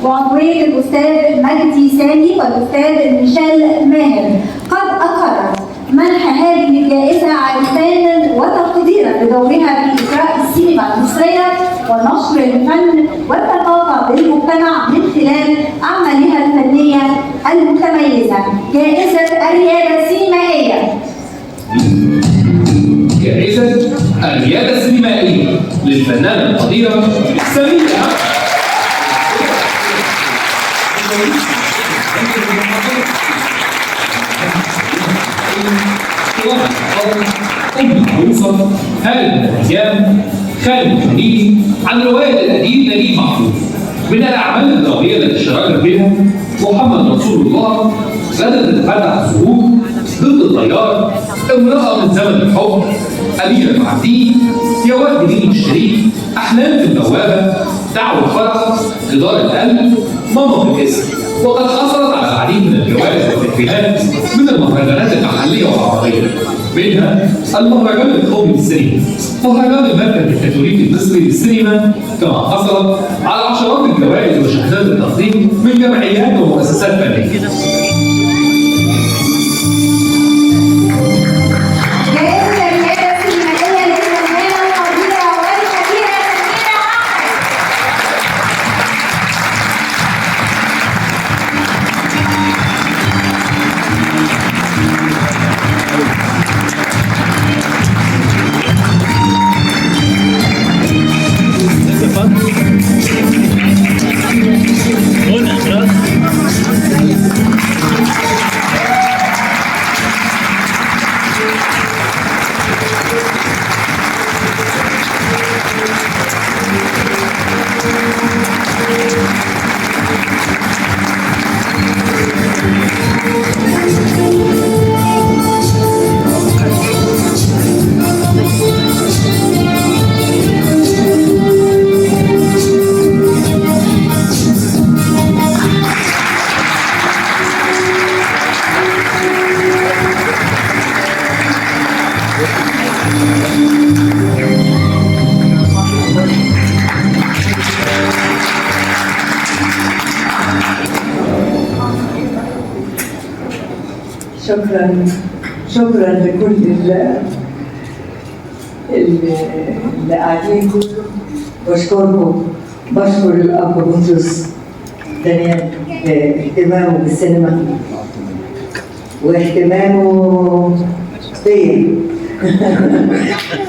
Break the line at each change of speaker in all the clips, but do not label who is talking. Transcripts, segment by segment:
وعضوية الأستاذ مجدي سامي والأستاذ ميشيل ماهر قد أقرت منح هذه الجائزة عرفانا وتقديرا لدورها في إجراء السينما المصرية ونشر الفن والثقافة بالمجتمع من خلال أعمالها الفنية المتميزة. جائزة الريادة السينمائية.
جائزة الريادة السينمائية للفنانة القديرة سميرة. أم المعروفة خالد بن هشام خالد الخليلي عن رواية الأديب نجيب محفوظ. من الأعمال الدرامية التي شارك بها محمد رسول الله، غدا تتفتح الزهور، ضد التيار، امرأة من زمن الحب، أميرة المعدين، يواد دين الشريف، أحلام في البوابة، دعوة فرح، جدار القلب، ماما في الاسم. وقد حصلت على العديد من الجوائز والتكريمات من المهرجانات المحلية والعربية، منها المهرجان القومي للسينما، مهرجان المركز الكاثوليكي المصري للسينما، كما حصلت على عشرات الجوائز وشهادات التقديم من جمعيات ومؤسسات فنية.
شكرا لكل اللي قاعدين كلهم. بشكركم، بشكر الأب بطرس دانيال باهتمامه بالسينما واهتمامه بيا.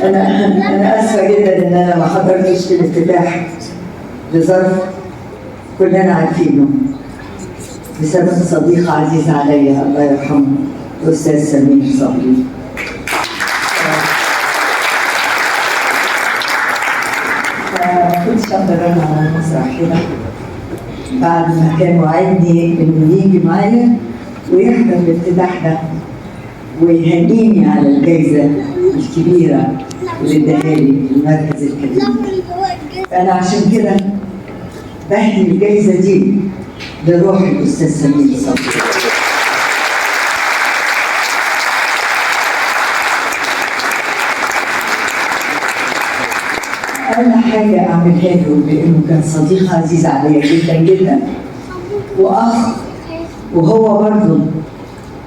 أنا آسفة جدا إن أنا ما حضرتش في الافتتاح لظرف كلنا عارفينه، بسبب صديق عزيز عليا الله يرحمه الأستاذ سمير صبري. فكنت أقدر أنا على المسرح هنا بعد ما كان وعدني إنه يجي معايا ويحضر الافتتاح ده ويهنيني على الجائزة الكبيرة اللي اداها لي المركز الكبير. فأنا عشان كده بهدي الجائزة دي لروح الأستاذ سمير صبري. أقل حاجة أعملها له لأنه كان صديق عزيز عليا جدا جدا وأخ، وهو برضه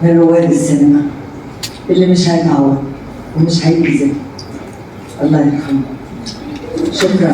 من رواد السينما اللي مش هيتعوض ومش هيتنسى. الله يرحمه. شكرا.